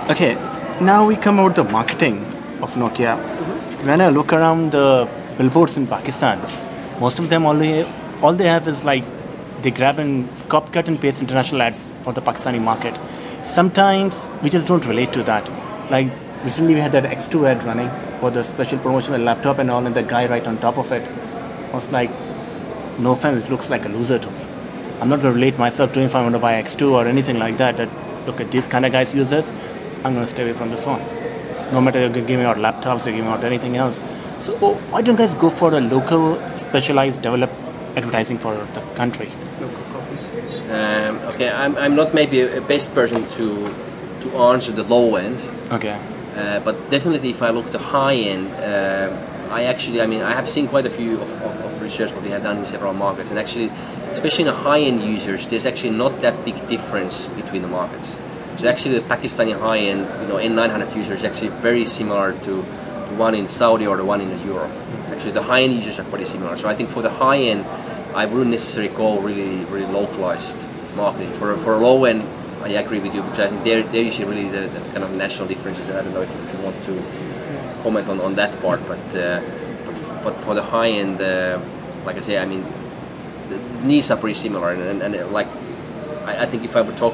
Okay, now we come out the marketing of Nokia. When I look around the billboards in Pakistan, most of them all they have is like they grab and cut and paste international ads for the Pakistani market. Sometimes we just don't relate to that. Like recently we had that X2 ad running for the special promotion of laptop and all, and the guy right on top of it was like, no offense, it looks like a loser to me. I'm not going to relate myself to him if I want to buy X2 or anything like that. That look at these kind of guys use this. I'm going to stay away from this one. No matter you're giving out laptops, you're giving out anything else. So why don't you guys go for a local, specialized, developed advertising for the country? Local copies. Okay, I'm not maybe a best person to answer the low end. Okay. But definitely, if I look at the high end, I have seen quite a few of research what we have done in several markets, and actually, especially in the high end users, there's actually not that big difference between the markets. So actually, the Pakistani high end, N900 user is actually very similar to the one in Saudi or the one in Europe. Actually, the high end users are pretty similar. So I think for the high end, I wouldn't necessarily go really localized marketing. For a low end, I agree with you, because I think there you see really the kind of national differences, and I don't know if you want to comment on that part, but for the high end, like I say, I mean, the needs are pretty similar, and like I think if I would talk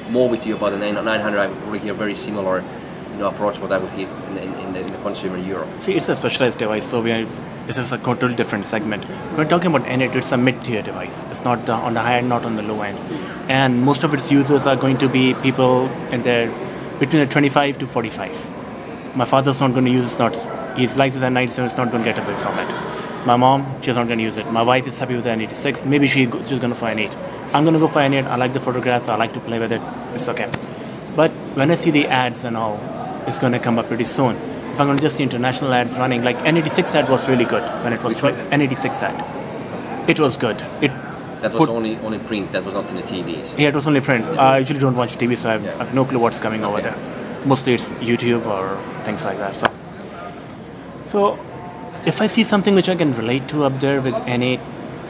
more with you about the 900, I would probably hear very similar approach what I would hear in the consumer Europe. See, it's a specialized device, so this is a totally different segment. We're talking about N8, it's a mid-tier device. It's not on the high end, not on the low end. And most of its users are going to be people in their between the 25 to 45. My father's not going to use it. His license at 97, it's not going to get away from it. My mom, she's not going to use it. My wife is happy with the N86. Maybe she's going to for N8. I'm going to go for N8. I like the photographs. I like to play with it. It's okay. But when I see the ads and all, it's going to come up pretty soon. If I'm going to just see international ads running, like N86 ad was really good when it was N86 ad. It was good. That was only print. That was not in the TVs. Yeah, it was only print. I usually don't watch TV, so I have no clue what's coming over there. Mostly it's YouTube or things like that. So if I see something which I can relate to up there with N8,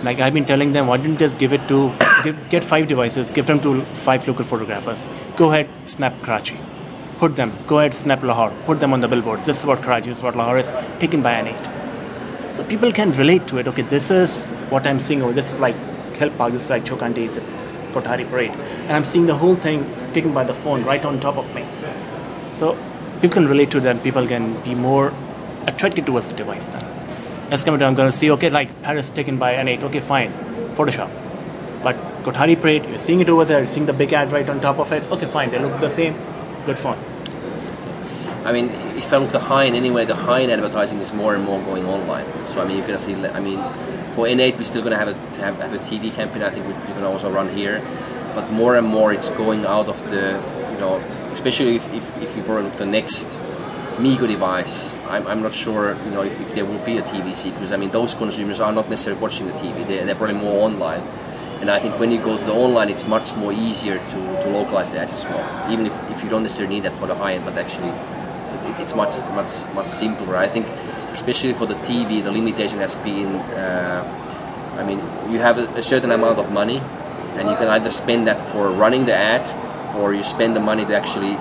like I've been telling them, why didn't just get 5 devices, give them to 5 local photographers. Go ahead, snap Karachi. Put them. Go ahead, snap Lahore. Put them on the billboards. This is what Karachi, this is what Lahore is, taken by N8. So people can relate to it. Okay, this is what I'm seeing. This is like Hill Park, this is like Chokanti, the Kothari Parade. And I'm seeing the whole thing taken by the phone right on top of me. So people can relate to them. People can be more attracted towards the device then. Let's come down. I'm going to see, okay, like Paris taken by N8. Okay, fine. Photoshop. But Kothari Parade, you're seeing it over there. You're seeing the big ad right on top of it. Okay, fine. They look the same. Good phone. I mean, if I look at the high end anyway, the high end advertising is more and more going online. So I mean, you're gonna see. I mean, for N8, we're still gonna have a TV campaign. I think we're gonna also run here, but more and more it's going out of the, especially if you probably look at the next Migo device. I'm not sure, if there will be a TVC, because I mean, those consumers are not necessarily watching the TV. They're probably more online. And I think when you go to the online, it's much more easier to localize the ads as well. Even if you don't necessarily need that for the high end, but actually it's much simpler. I think especially for the TV, the limitation has been, I mean, you have a certain amount of money, and you can either spend that for running the ad, or you spend the money to actually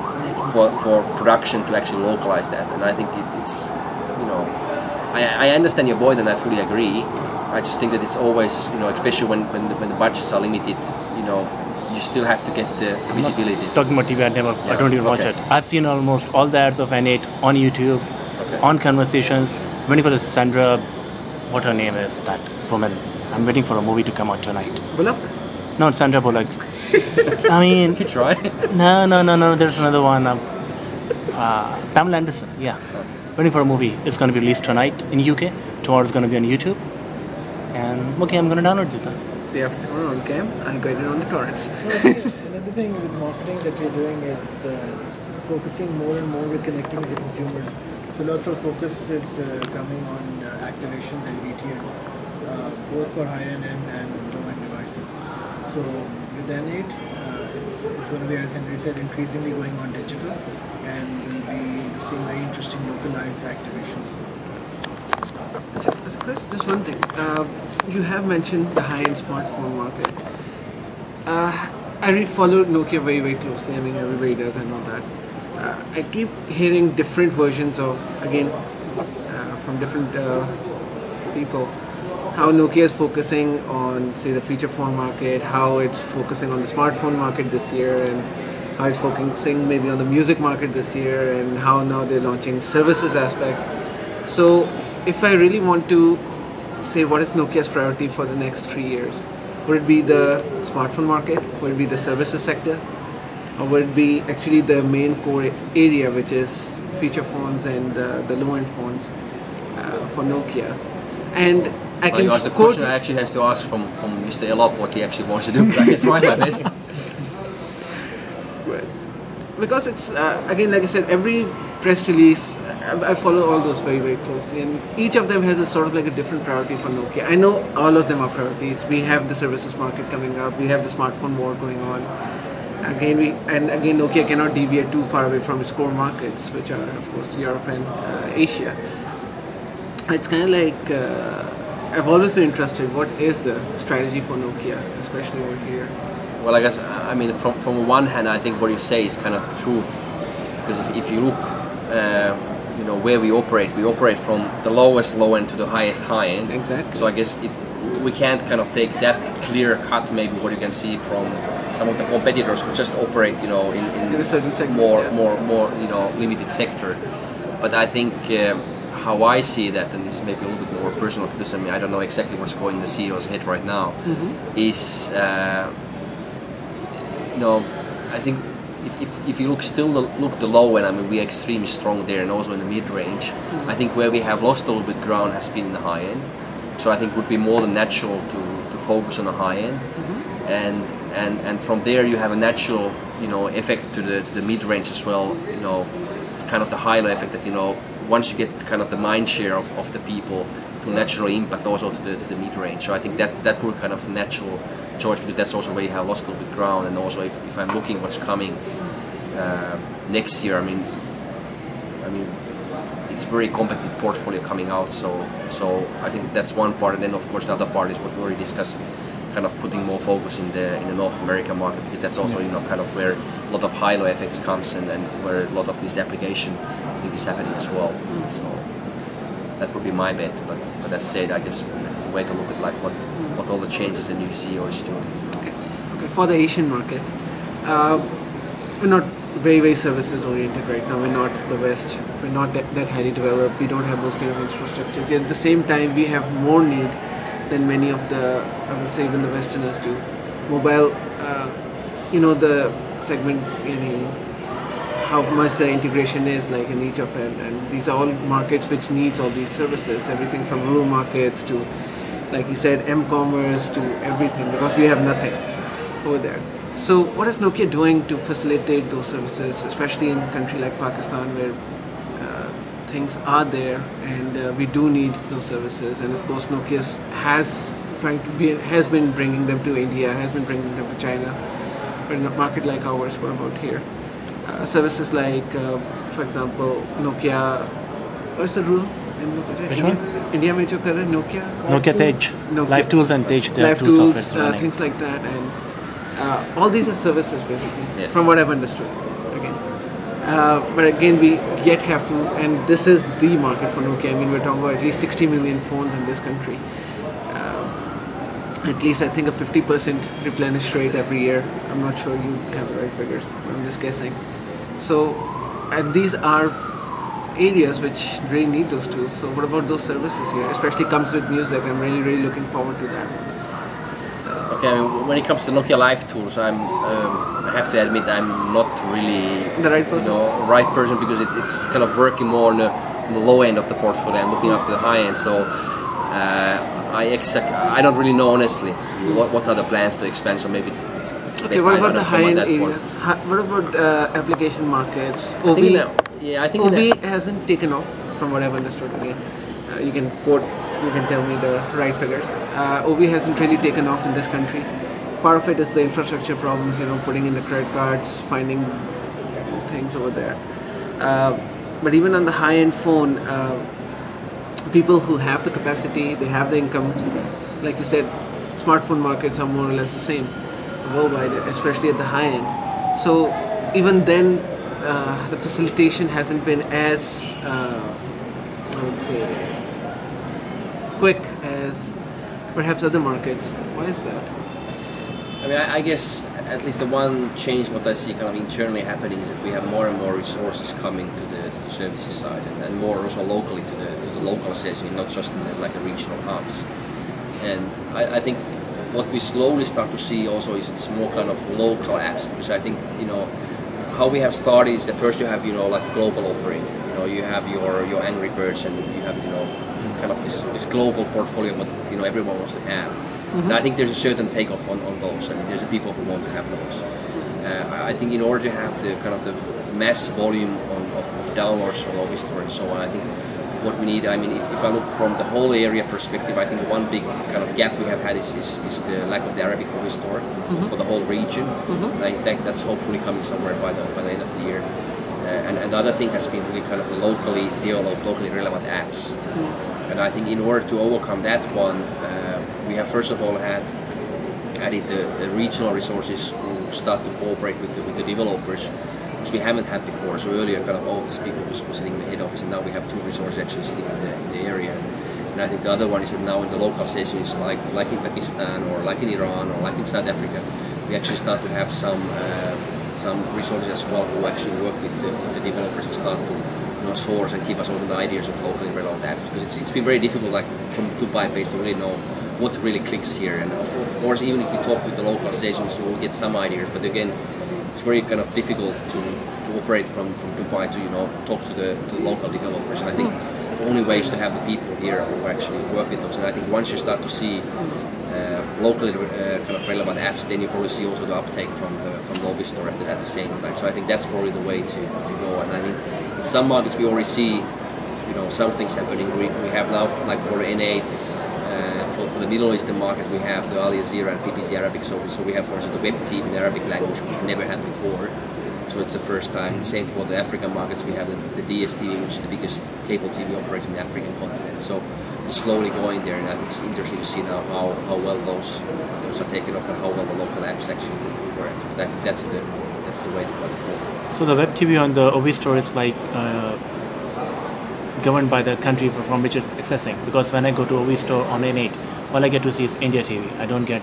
for production to actually localize that. And I think it's, I understand your point, and I fully agree. I just think that it's always, especially when the budgets are limited, you still have to get the visibility. Talking about TV, I don't even watch it. I've seen almost all the ads of N8 on YouTube, on Conversations. Waiting for the Sandra, what her name is, that woman. I'm waiting for a movie to come out tonight. Bullock? No, it's Sandra Bullock. I mean, you could try. No. There's another one. Pamela Anderson. Yeah. Waiting for a movie. It's going to be released tonight in UK. Tomorrow it's going to be on YouTube. And okay, I'm going to download it then. They have to on cam and get it on the torrents. Another thing with marketing that we're doing is focusing more and more with connecting with the consumers. So lots of focus is coming on activations and VTN, both for high-end and low-end devices. So with N8, it's going to be, as Henry said, increasingly going on digital, and we'll be seeing very interesting localized activations. So Chris, just one thing. You have mentioned the high-end smartphone market. I followed Nokia very closely. I mean, everybody does, I know that. I keep hearing different versions of, again, from different people, how Nokia is focusing on, say, the feature phone market, how it's focusing on the smartphone market this year, and how it's focusing maybe on the music market this year, and how now they're launching services aspect. So if I really want to say what is Nokia's priority for the next 3 years, would it be the smartphone market? Would it be the services sector? Or would it be actually the main core area, which is feature phones and the low-end phones for Nokia? And I can the question I actually have to ask from Mr. Elop what he actually wants to do. I can try my best. Because it's, again, like I said, every press release, I follow all those very, very closely, and each of them has a sort of like a different priority for Nokia. I know all of them are priorities. We have the services market coming up, we have the smartphone war going on. Again, Nokia cannot deviate too far away from its core markets, which are, of course, Europe and Asia. It's kind of like, I've always been interested, what is the strategy for Nokia, especially over here? Well, I guess, I mean, from one hand, I think what you say is kind of truth, because if you look, you know, where we operate from the lowest low end to the highest high end. Exactly. So I guess we can't kind of take that clear cut, maybe what you can see from some of the competitors who just operate, you know, in a certain segment, more, you know, limited sector. But I think how I see that, and this is maybe a little bit more personal, because I mean, I don't know exactly what's going in the CEO's head right now, is, you know, I think if you look the low end, I mean, we're extremely strong there, and also in the mid range. I think where we have lost a little bit ground has been in the high end. So I think it would be more than natural to focus on the high end, and from there you have a natural, you know, effect to the mid range as well. You know, kind of the high-low effect that, you know, once you get kind of the mind share of the people, to naturally impact also to the mid range. So I think that would kind of natural choice, because that's also where you have lost a little bit ground. And also if I'm looking what's coming next year, I mean it's very competitive portfolio coming out. So I think that's one part, and then of course the other part is what we already discussed, kind of putting more focus in the North American market, because that's also, you know, kind of where a lot of high-low effects comes, and where a lot of this application I think is happening as well. So that would be my bet, but as said, I guess we have to wait a little bit, like what all the changes the new CEO is doing. Okay. For the Asian market, we're not very, very services oriented right now. We're not the West. We're not that highly developed. We don't have those kind of infrastructures. Yet at the same time, we have more need than many of the, I would say, even the Westerners do. Mobile, you know, the segment, you know, how much the integration is like in each of them, and these are all markets which needs all these services, everything from rural markets to, like you said, m-commerce to everything, because we have nothing over there. So what is Nokia doing to facilitate those services, especially in a country like Pakistan, where things are there and we do need those services? And of course Nokia has been bringing them to India, has been bringing them to China, but in a market like ours, what about here? Services like, for example, Nokia, what's the rule? Which one? India mein jo kar rahe, Nokia? Nokia Tej, Live Tools and Tej, they have two Tools, softwares things like that, and all these are services basically, yes, from what I've understood. Again, but again, we yet have to, and this is the market for Nokia. I mean, we're talking about at least 60 million phones in this country. At least I think a 50% replenish rate every year. I'm not sure you have the right figures, I'm just guessing. So these are areas which really need those tools. So what about those services here? Especially comes with music. I'm really looking forward to that. Okay, I mean, when it comes to Nokia Live Tools, I have to admit I'm not really the right person. Right person, because it's kind of working more on the low end of the portfolio and looking after the high end. So I don't really know honestly what are the plans to expand. So maybe it's okay. What about the high-end areas? What about application markets? I think OV hasn't taken off, from what I've understood. Again, you can tell me the right figures. OV hasn't really taken off in this country. Part of it is the infrastructure problems. You know, putting in the credit cards, finding things over there. But even on the high-end phone, people who have the capacity, they have the income, like you said, smartphone markets are more or less the same worldwide, especially at the high end. So even then, the facilitation hasn't been as I would say quick as perhaps other markets. Why is that? I mean, I guess at least the one change what I see kind of internally happening is that we have more and more resources coming to the services side, and more also locally to the local sales, not just in the, like a regional hubs. And I think what we slowly start to see also is more kind of local apps, because I think how we have started is that first you have like global offering. You have your Angry Birds, and you have kind of this global portfolio what everyone wants to have. And I think there's a certain takeoff on those. I mean, there's people who want to have those. I think in order to have the kind of the mass volume of downloads from Ovi Store and so on, I think what we need, I mean, if I look from the whole area perspective, I think one big kind of gap we have had is the lack of the Arabic Ovi Store for the whole region. And I think that's hopefully coming somewhere by the end of the year. And the other thing has been really kind of the locally developed, locally relevant apps. And I think in order to overcome that one, we have first of all added the regional resources who start to cooperate with the developers, which we haven't had before. So earlier, kind of all these people were sitting in the head office, and now we have two resources actually sitting in the area. And I think the other one is that now in the local stations, like in Pakistan or like in Iran or like in South Africa, we actually start to have some resources as well who actually work with the developers and start to source and give us all the ideas of locally relevant apps, because it's been very difficult, like from Dubai based, to really know what really clicks here. And of course, even if you talk with the local stations, you will get some ideas, but again, it's very kind of difficult to operate from Dubai to talk to the local developers. And I think the only way is to have the people here who actually work with those. And I think once you start to see locally kind of relevant apps, then you probably see also the uptake from the Ovi Store at the same time. So I think that's probably the way to go. And I mean, in some markets we already see some things happening. We have now, like for the N8, for the Middle Eastern market, we have the Al Jazeera and BBC Arabic service. So we have, for instance, the web TV in the Arabic language, which we never had before. So it's the first time. Same for the African markets, we have the DSTV, which is the biggest cable TV operator in the African continent. So we're slowly going there, and I think it's interesting to see now how well those are taken off and how well the local apps actually work. But I think that's the way to go forward. So the web TV on the Ovi Store is like governed by the country from which it's accessing, because when I go to Ovi Store on N8, all I get to see is India TV. I don't get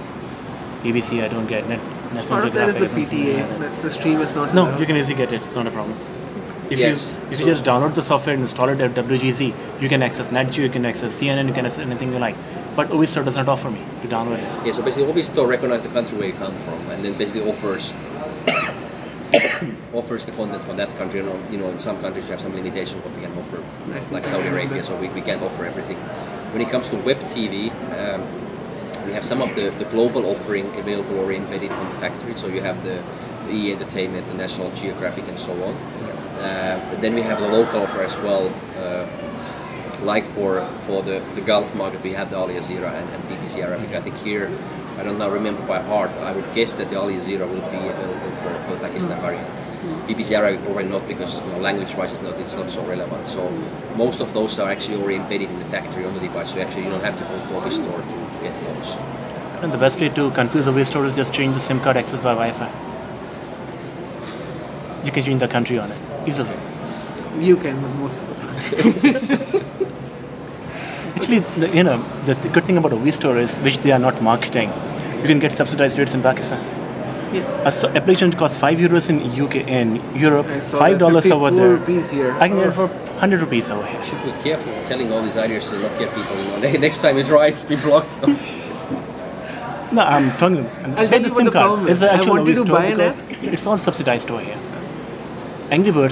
BBC, I don't get National Geographic. That is the PTA. That's the stream is not. No, you can easily get it. It's not a problem. If you just download the software and install it at WGZ, you can access NetGeo, you can access CNN, you can access anything you like. But Ovi Store does not offer me to download it. Yeah, so basically Ovi Store recognizes the country where you come from, and then basically offers the content from that country. In some countries you have some limitations what we can offer, like Saudi Arabia, so we can't offer everything. When it comes to web TV, we have some of the global offering available or embedded from the factory. So you have the E! Entertainment, the National Geographic, and so on. Then we have the local offer as well. Like for the Gulf market, we have the Al Jazeera and BBC Arabic. I think here, I don't now remember by heart, I would guess that the Al Jazeera will be available for the Pakistan variant. BBC Arabic probably not, because language-wise it's not so relevant. So most of those are actually already embedded in the factory on the device. So actually you don't have to go to Ovi Store to get those. And the best way to confuse the Ovi Store is just change the SIM card access by Wi-Fi. You can change the country on it easily. You can, but most people. Actually, the good thing about Ovi Store is, which they are not marketing, you can get subsidized rates in Pakistan. Yeah. Application costs €5 in UK and Europe, $5 over there. Here. I can get it for ₹100 over here. You should be careful telling all these ideas to Nokia people. Next time you try, it's been blocked. So. No, I'm talking. I'll tell you what the problem is. It's the actual I wanted Ovi to Store buy an because app. it's all subsidized over here. Angry Birds